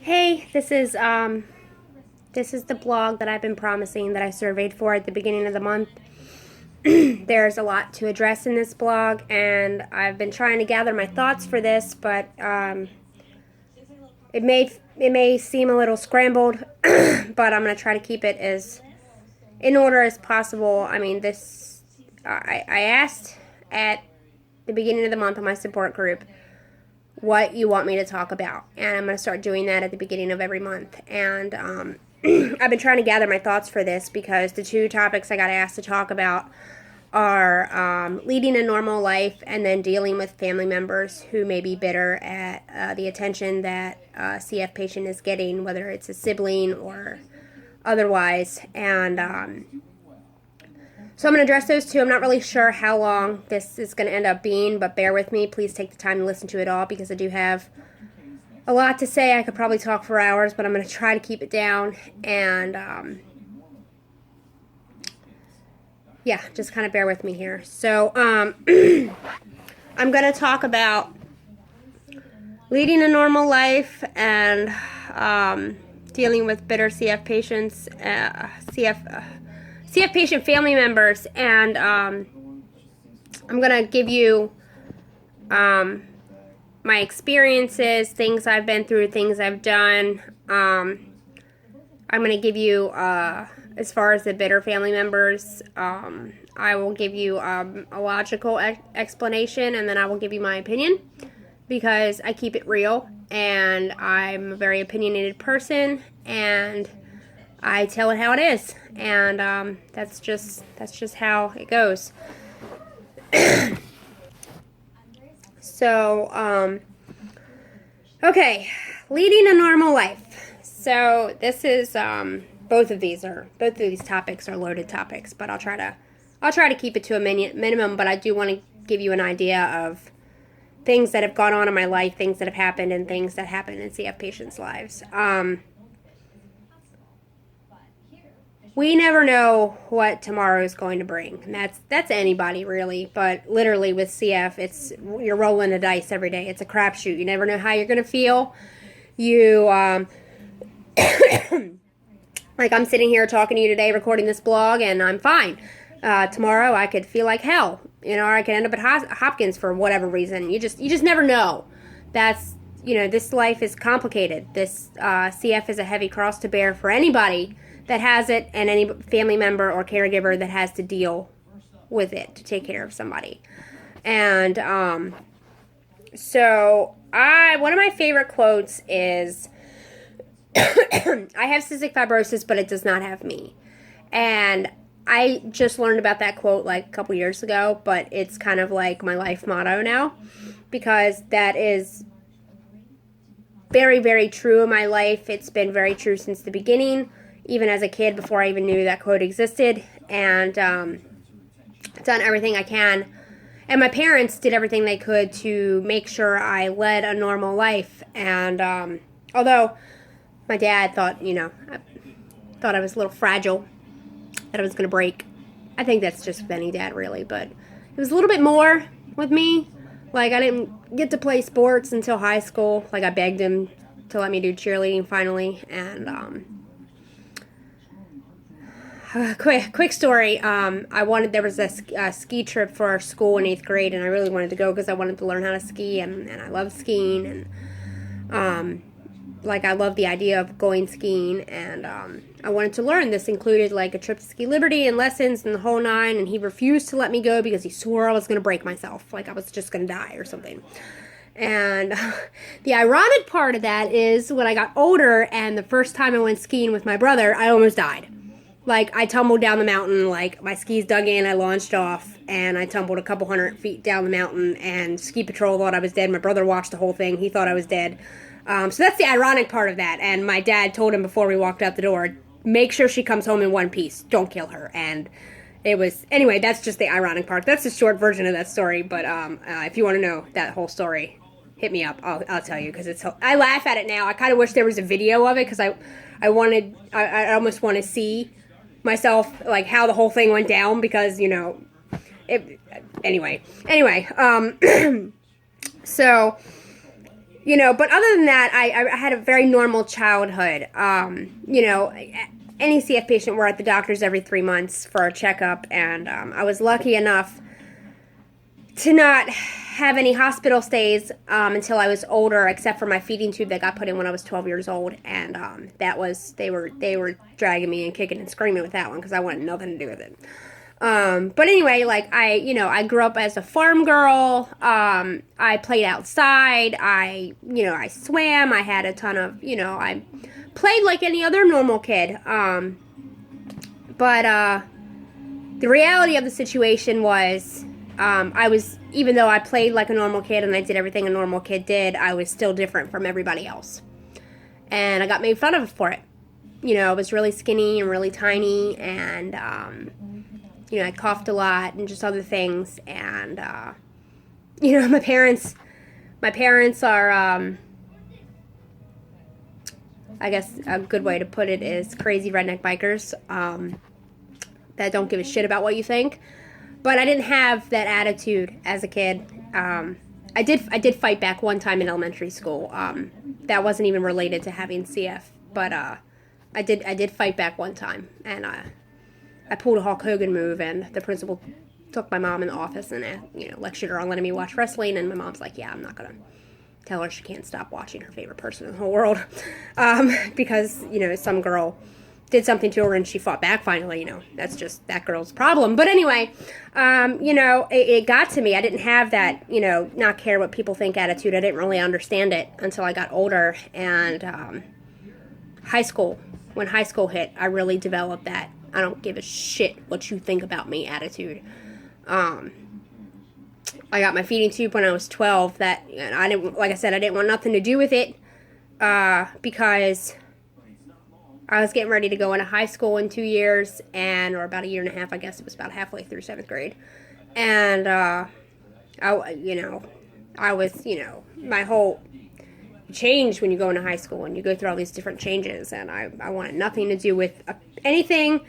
Hey, this is the blog that I've been promising that I surveyed for at the beginning of the month. There's a lot to address in this blog, and I've been trying to gather my thoughts for this, but it may seem a little scrambled, but I'm gonna try to keep it as in order as possible. I mean, I asked at the beginning of the month on my support group what you want me to talk about, and I'm going to start doing that at the beginning of every month. And I've been trying to gather my thoughts for this because the two topics I got asked to talk about are leading a normal life and then dealing with family members who may be bitter at the attention that a CF patient is getting, whether it's a sibling or otherwise. And so I'm going to address those two. I'm not really sure how long this is going to end up being, but bear with me. Please take the time to listen to it all because I do have a lot to say. I could probably talk for hours, but I'm going to try to keep it down. And yeah, just kind of bear with me here. So I'm going to talk about leading a normal life and dealing with bitter CF patients, CF patient family members, and I'm going to give you my experiences, things I've been through, things I've done. I'm going to give you, as far as the bitter family members, I will give you a logical explanation, and then I will give you my opinion because I keep it real, and I'm a very opinionated person, and I tell it how it is, and that's just how it goes. So, okay, leading a normal life. So this is both of these topics are loaded topics, but I'll try to keep it to a minimum. But I do want to give you an idea of things that have gone on in my life, things that have happened, and things that happen in CF patients' lives. We never know what tomorrow is going to bring. And that's anybody really, but literally with CF, you're rolling the dice every day. It's a crapshoot. You never know how you're going to feel. You like I'm sitting here talking to you today, recording this blog, and I'm fine. Tomorrow I could feel like hell, or I could end up at Hopkins for whatever reason. You just never know. That's this life is complicated. This CF is a heavy cross to bear for anybody that has it, and any family member or caregiver that has to deal with it to take care of somebody. And so one of my favorite quotes is, I have cystic fibrosis, but it does not have me. And I just learned about that quote like a couple years ago, but it's kind of like my life motto now, because that is very, very true in my life. It's been very true since the beginning, even as a kid, before I even knew that quote existed, and done everything I can. And my parents did everything they could to make sure I led a normal life. And although my dad thought I was a little fragile, that I was going to break. I think that's just with any dad, really. But it was a little bit more with me. Like, I didn't get to play sports until high school. Like, I begged him to let me do cheerleading finally, and quick story. There was a ski trip for our school in 8th grade, and I really wanted to go because I wanted to learn how to ski, and I love skiing, and I love the idea of going skiing, and I wanted to learn. This included like a trip to Ski Liberty and lessons and the whole nine, and he refused to let me go because he swore I was going to break myself, like I was just going to die or something. And the ironic part of that is when I got older and the first time I went skiing with my brother, I almost died. Like, I tumbled down the mountain, like, my skis dug in, I launched off, and I tumbled a couple 100 feet down the mountain, and ski patrol thought I was dead. My brother watched the whole thing. He thought I was dead. So that's the ironic part of that, and my dad told him before we walked out the door, make sure she comes home in one piece. Don't kill her. And it was, anyway, that's just the ironic part. That's the short version of that story, but if you want to know that whole story, hit me up. I'll tell you, because I laugh at it now. I kind of wish there was a video of it, because I almost want to see myself, like, how the whole thing went down, because, anyway, so But other than that, I had a very normal childhood. Any CF patient, we're at the doctor's every 3 months for a checkup, and I was lucky enough to not have any hospital stays until I was older, except for my feeding tube that got put in when I was 12 years old, and they were dragging me and kicking and screaming with that one because I wanted nothing to do with it. But anyway, I grew up as a farm girl. I played outside. I swam. I had a ton of, I played like any other normal kid. But the reality of the situation was, even though I played like a normal kid and I did everything a normal kid did, I was still different from everybody else. And I got made fun of for it. I was really skinny and really tiny, and, I coughed a lot and just other things. And, my parents are, I guess a good way to put it is crazy redneck bikers, that don't give a shit about what you think. But I didn't have that attitude as a kid. I did fight back one time in elementary school. That wasn't even related to having CF, but, I did fight back one time, and, I pulled a Hulk Hogan move, and the principal took my mom in the office and lectured her on letting me watch wrestling. And my mom's like, "Yeah, I'm not gonna tell her she can't stop watching her favorite person in the whole world," because some girl did something to her and she fought back. Finally, that's just that girl's problem. But anyway, it got to me. I didn't have that not care what people think attitude. I didn't really understand it until I got older, and high school. When high school hit, I really developed that I don't give a shit what you think about me attitude. I got my feeding tube when I was 12. And I didn't, like I said, I didn't want nothing to do with it, because I was getting ready to go into high school in 2 years, or about a year and a half. I guess it was about halfway through 7th grade, and I was, my whole change when you go into high school and you go through all these different changes, and I wanted nothing to do with anything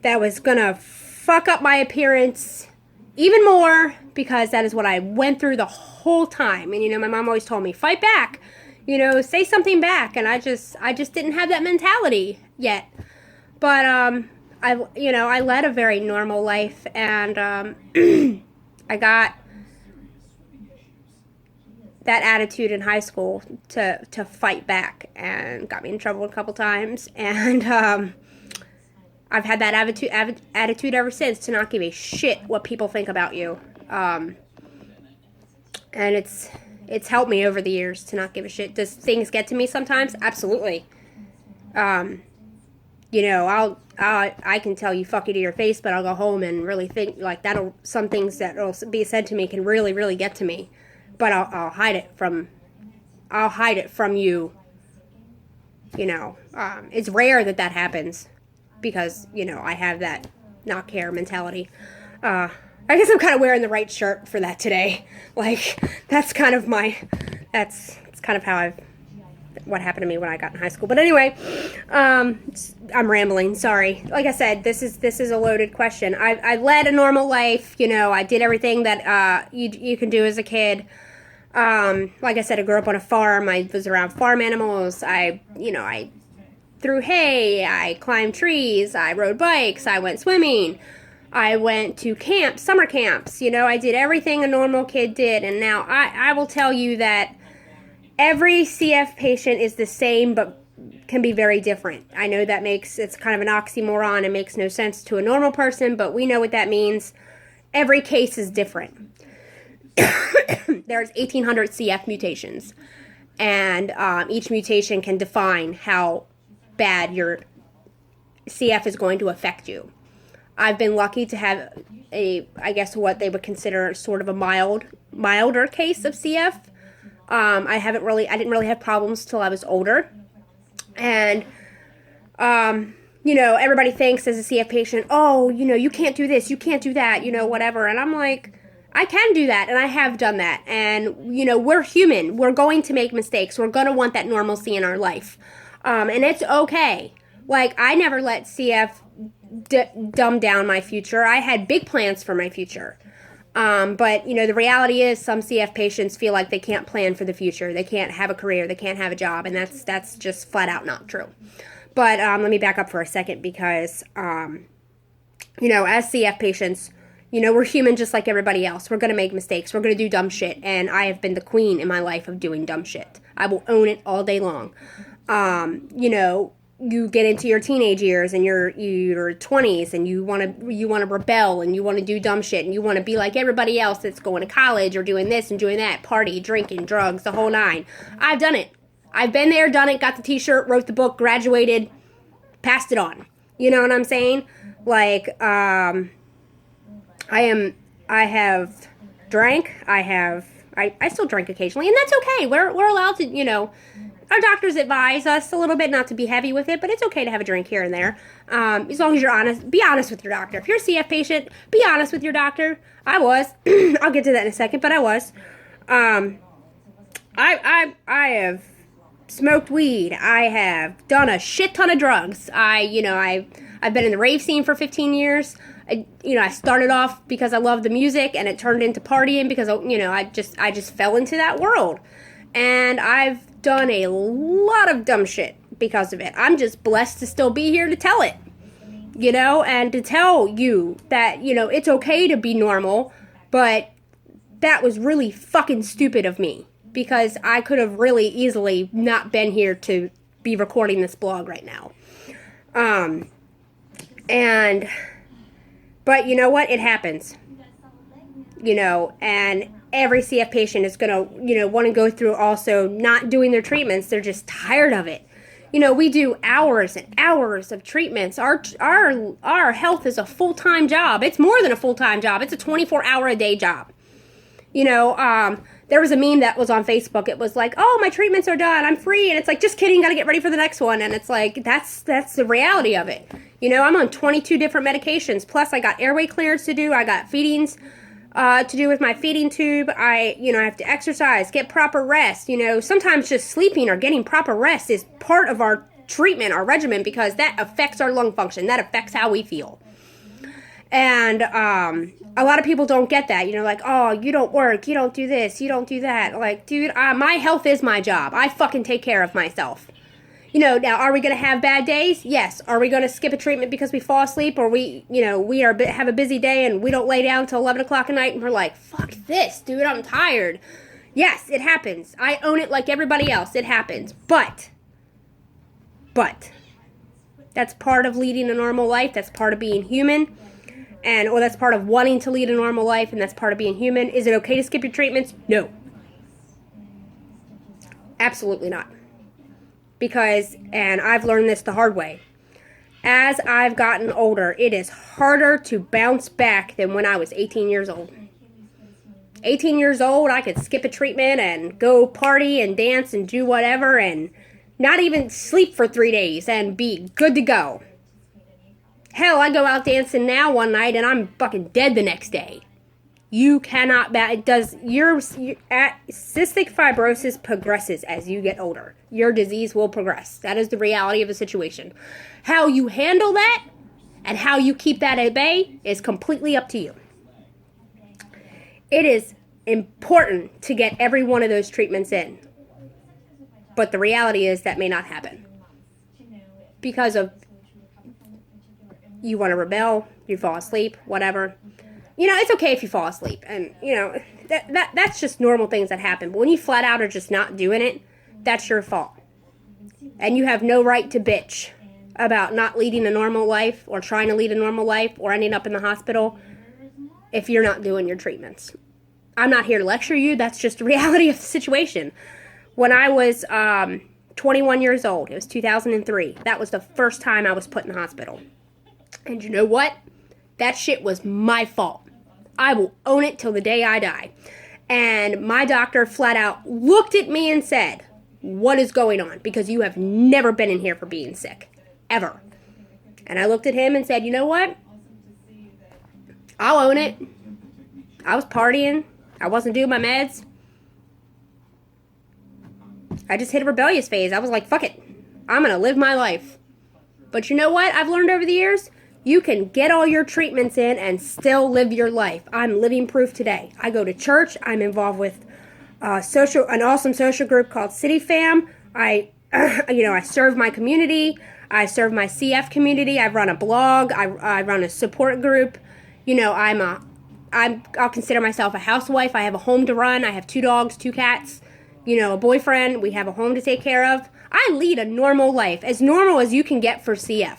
that was gonna fuck up my appearance even more, because that is what I went through the whole time. And my mom always told me, fight back, say something back, and I just didn't have that mentality yet. But I led a very normal life, and I got that attitude in high school to fight back, and got me in trouble a couple times, and I've had that attitude ever since, to not give a shit what people think about you, and it's helped me over the years to not give a shit. Does things get to me sometimes? Absolutely. I can tell you fuck you to your face, but I'll go home and really think like some things that will be said to me can really, really get to me. But I'll hide it from you. It's rare that happens, because I have that not care mentality. I guess I'm kind of wearing the right shirt for that today. Like, that's kind of how what happened to me when I got in high school. But anyway, I'm rambling. Sorry. Like I said, this is a loaded question. I led a normal life. I did everything that you can do as a kid. Like I said, I grew up on a farm. I was around farm animals. I threw hay. I climbed trees. I rode bikes. I went swimming. I went to summer camps. I did everything a normal kid did. And now I will tell you that every CF patient is the same, but can be very different. I know it's kind of an oxymoron. It makes no sense to a normal person, but we know what that means. Every case is different. There's 1,800 CF mutations, and each mutation can define how bad your CF is going to affect you. I've been lucky to have I guess what they would consider sort of a milder case of CF. I didn't really have problems till I was older, and everybody thinks as a CF patient, oh, you can't do this, you can't do that, whatever, and I'm like, I can do that, and I have done that, and we're human. We're going to make mistakes. We're going to want that normalcy in our life, and it's okay. Like, I never let CF dumb down my future. I had big plans for my future. But, the reality is some CF patients feel like they can't plan for the future. They can't have a career. They can't have a job. And that's just flat out not true. But let me back up for a second because, as CF patients, we're human just like everybody else. We're going to make mistakes. We're going to do dumb shit. And I have been the queen in my life of doing dumb shit. I will own it all day long. You get into your teenage years and your 20s and you want to rebel and you want to do dumb shit and you want to be like everybody else that's going to college or doing this and doing that, party, drinking, drugs, the whole nine. I've done it. I've been there, done it, got the t-shirt, wrote the book, graduated, passed it on. You know what I'm saying? Like, I have drank, I still drink occasionally, and that's okay. We're allowed to, our doctors advise us a little bit not to be heavy with it, but it's okay to have a drink here and there. As long as you're honest, be honest with your doctor. If you're a CF patient, be honest with your doctor. I was. I'll get to that in a second, but I was. I have smoked weed. I have done a shit ton of drugs. I've been in the rave scene for 15 years. I started off because I loved the music, and it turned into partying because I just fell into that world, and I've done a lot of dumb shit because of it. I'm just blessed to still be here to tell it, and to tell you that it's okay to be normal, but that was really fucking stupid of me because I could have really easily not been here to be recording this blog right now. But you know what? It happens. And every CF patient is going to, want to go through also not doing their treatments. They're just tired of it. We do hours and hours of treatments. Our health is a full-time job. It's more than a full-time job. It's a 24-hour-a-day job. There was a meme that was on Facebook. It was like, oh, my treatments are done. I'm free. And it's like, just kidding. Got to get ready for the next one. And it's like, that's the reality of it. I'm on 22 different medications. Plus, I got airway clearance to do. I got feedings to do with my feeding tube. I have to exercise, get proper rest. Sometimes just sleeping or getting proper rest is part of our treatment, our regimen, because that affects our lung function. That affects how we feel. And a lot of people don't get that. Like, oh, you don't work, you don't do this, you don't do that. Like, dude, my health is my job. I fucking take care of myself. Now, are we going to have bad days? Yes. Are we going to skip a treatment because we fall asleep or we have a busy day and we don't lay down until 11 o'clock at night and we're like, fuck this, dude, I'm tired. Yes, it happens. I own it like everybody else. It happens. But, that's part of leading a normal life. That's part of being human. Or that's part of wanting to lead a normal life, and that's part of being human. Is it okay to skip your treatments? No. Absolutely not. And I've learned this the hard way, as I've gotten older, it is harder to bounce back than when I was 18 years old. 18 years old, I could skip a treatment and go party and dance and do whatever and not even sleep for 3 days and be good to go. Hell, I go out dancing now one night and I'm fucking dead the next day. You cannot, cystic fibrosis progresses as you get older. Your disease will progress. That is the reality of the situation. How you handle that and how you keep that at bay is completely up to you. It is important to get every one of those treatments in. But the reality is that may not happen. Because of you want to rebel, you fall asleep, whatever. It's okay if you fall asleep. And, that's just normal things that happen. But when you flat out are just not doing it, that's your fault. And you have no right to bitch about not leading a normal life or trying to lead a normal life or ending up in the hospital if you're not doing your treatments. I'm not here to lecture you. That's just the reality of the situation. When I was 21 years old, it was 2003. That was the first time I was put in the hospital. And you know what? That shit was my fault. I will own it till the day I die. And my doctor flat out looked at me and said, "What is going on? Because you have never been in here for being sick. Ever." And I looked at him and said, "You know what? I'll own it. I was partying. I wasn't doing my meds. I just hit a rebellious phase. I was like, fuck it. I'm going to live my life." But you know what I've learned over the years? You can get all your treatments in and still live your life. I'm living proof today. I go to church. I'm involved with an awesome social group called City Fam. I serve my community. I serve my CF community. I run a blog. I run a support group. I'll consider myself a housewife. I have a home to run. I have 2 dogs, 2 cats, a boyfriend. We have a home to take care of. I lead a normal life, as normal as you can get for CF.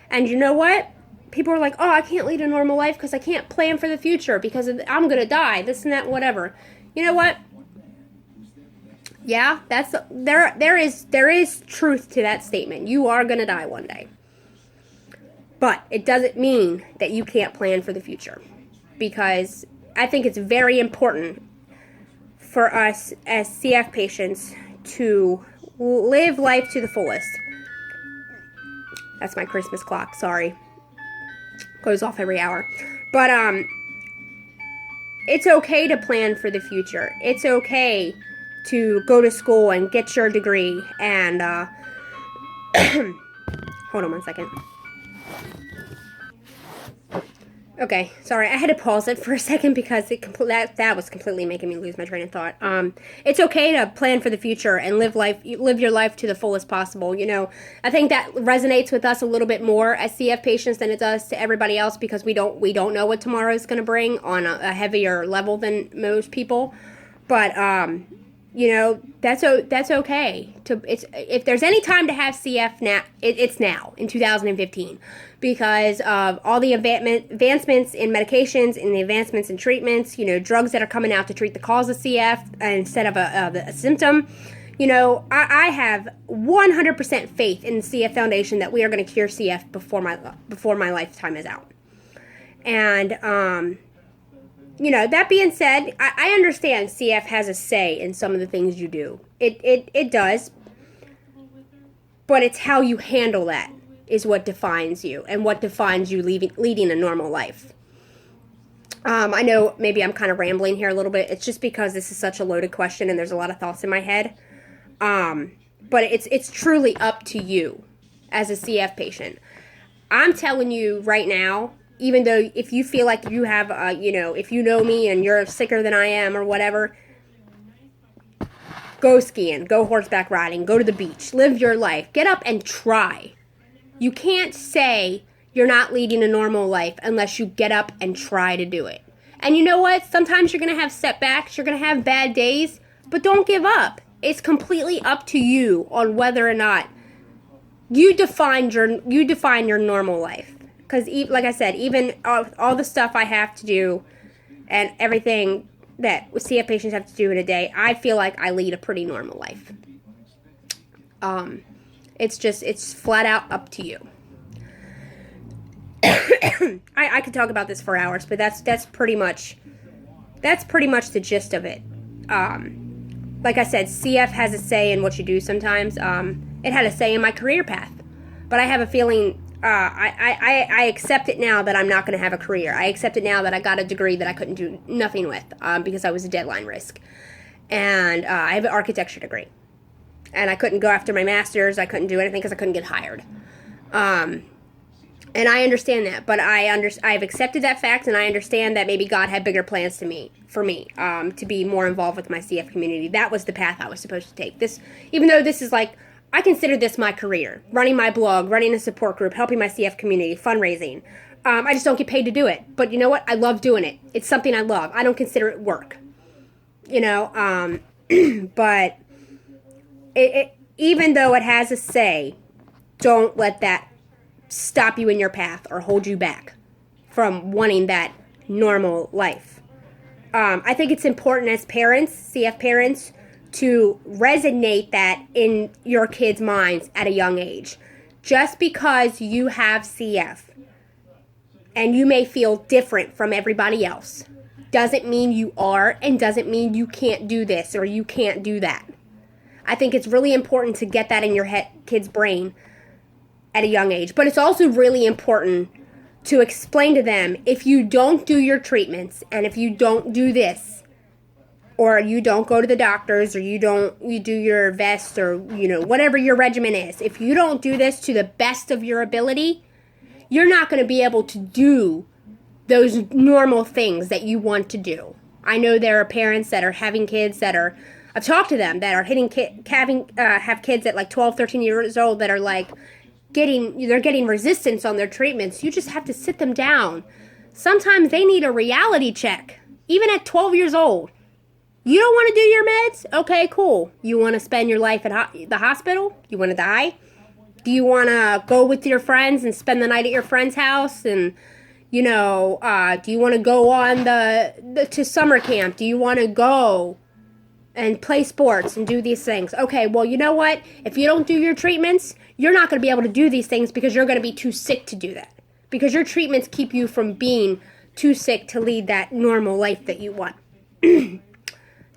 And you know what? People are like, oh, I can't lead a normal life because I can't plan for the future because I'm going to die, this and that, whatever. You know what? Yeah, there is truth to that statement. You are going to die one day. But it doesn't mean that you can't plan for the future. Because I think it's very important for us as CF patients to live life to the fullest. That's my Christmas clock, sorry. Goes off every hour. But it's okay to plan for the future. It's okay to go to school and get your degree and hold on one second. Okay, sorry, I had to pause it for a second because that was completely making me lose my train of thought. It's okay to plan for the future and live your life to the fullest possible. I think that resonates with us a little bit more as CF patients than it does to everybody else because we don't know what tomorrow is going to bring on a heavier level than most people. But that's okay. If there's any time to have CF now, it's now in 2015. Because of all the advancements in medications and the advancements in treatments, drugs that are coming out to treat the cause of CF instead of a symptom. I have 100% faith in the CF Foundation that we are going to cure CF before my lifetime is out. And, that being said, I understand CF has a say in some of the things you do. It does. But it's how you handle that is what defines you and what defines you leading a normal life. I know maybe I'm kind of rambling here a little bit. It's just because this is such a loaded question and there's a lot of thoughts in my head. But it's truly up to you as a CF patient. I'm telling you right now, even though if you feel like you have, if you know me and you're sicker than I am or whatever, go skiing, go horseback riding, go to the beach, live your life, get up and try. You can't say you're not leading a normal life unless you get up and try to do it. And you know what? Sometimes you're going to have setbacks, you're going to have bad days, but don't give up. It's completely up to you on whether or not you define your normal life. Because, like I said, even all the stuff I have to do and everything that CF patients have to do in a day, I feel like I lead a pretty normal life. It's flat out up to you. I could talk about this for hours, but that's pretty much the gist of it. Like I said, CF has a say in what you do sometimes. It had a say in my career path, but I have a feeling I accept it now that I'm not going to have a career. I accept it now that I got a degree that I couldn't do nothing with because I was a deadline risk, and I have an architecture degree. And I couldn't go after my master's. I couldn't do anything because I couldn't get hired. And I understand that. But I've accepted that fact, and I understand that maybe God had bigger plans for me to be more involved with my CF community. That was the path I was supposed to take. Even though this is I consider this my career. Running my blog, running a support group, helping my CF community, fundraising. I just don't get paid to do it. But you know what? I love doing it. It's something I love. I don't consider it work. But... even though it has a say, don't let that stop you in your path or hold you back from wanting that normal life. I think it's important as parents, CF parents, to resonate that in your kids' minds at a young age. Just because you have CF and you may feel different from everybody else doesn't mean you are and doesn't mean you can't do this or you can't do that. I think it's really important to get that in your kid's brain at a young age. But it's also really important to explain to them, if you don't do your treatments and if you don't do this, or you don't go to the doctors, or you do your vest, or whatever your regimen is, if you don't do this to the best of your ability, you're not going to be able to do those normal things that you want to do. I know there are parents that are having kids that are, I've talked to them, that are have kids at like 12, 13 years old that are like they're getting resistance on their treatments. You just have to sit them down. Sometimes they need a reality check, even at 12 years old. You don't want to do your meds? Okay, cool. You want to spend your life at the hospital? You want to die? Do you want to go with your friends and spend the night at your friend's house? And, do you want to go on to summer camp? Do you want to go and play sports and do these things? Okay, well, you know what? If you don't do your treatments, you're not going to be able to do these things because you're going to be too sick to do that. Because your treatments keep you from being too sick to lead that normal life that you want.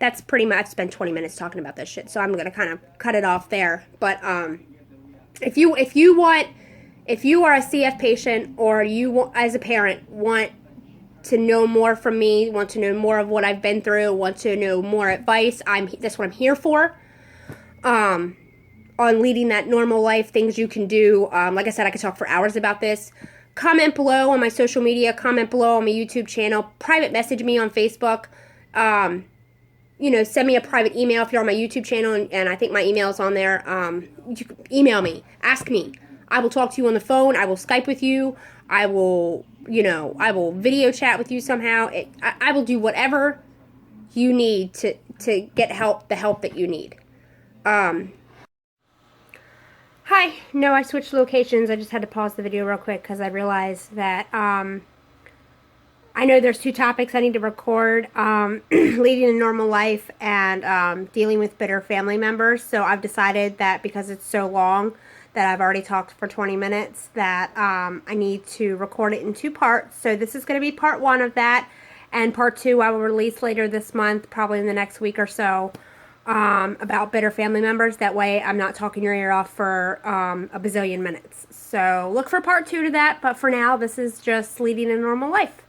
That's pretty much, I've spent 20 minutes talking about this shit, so I'm going to kind of cut it off there. But if you are a CF patient, or you as a parent want to know more from me, want to know more of what I've been through, want to know more advice, that's what I'm here for. On leading that normal life, things you can do. Like I said, I could talk for hours about this. Comment below on my social media, comment below on my YouTube channel, private message me on Facebook. Send me a private email if you're on my YouTube channel, and I think my email is on there. You can email me, ask me. I will talk to you on the phone. I will Skype with you. I will video chat with you somehow. I will do whatever you need to get the help that you need. Hi. No, I switched locations. I just had to pause the video real quick because I realized that I know there's two topics I need to record, leading a normal life and dealing with bitter family members. So I've decided that because it's so long that I've already talked for 20 minutes that I need to record it in two parts. So this is going to be part one of that, and part two I will release later this month, probably in the next week or so, about bitter family members. That way I'm not talking your ear off for a bazillion minutes. So look for part two to that, but for now this is just leading a normal life.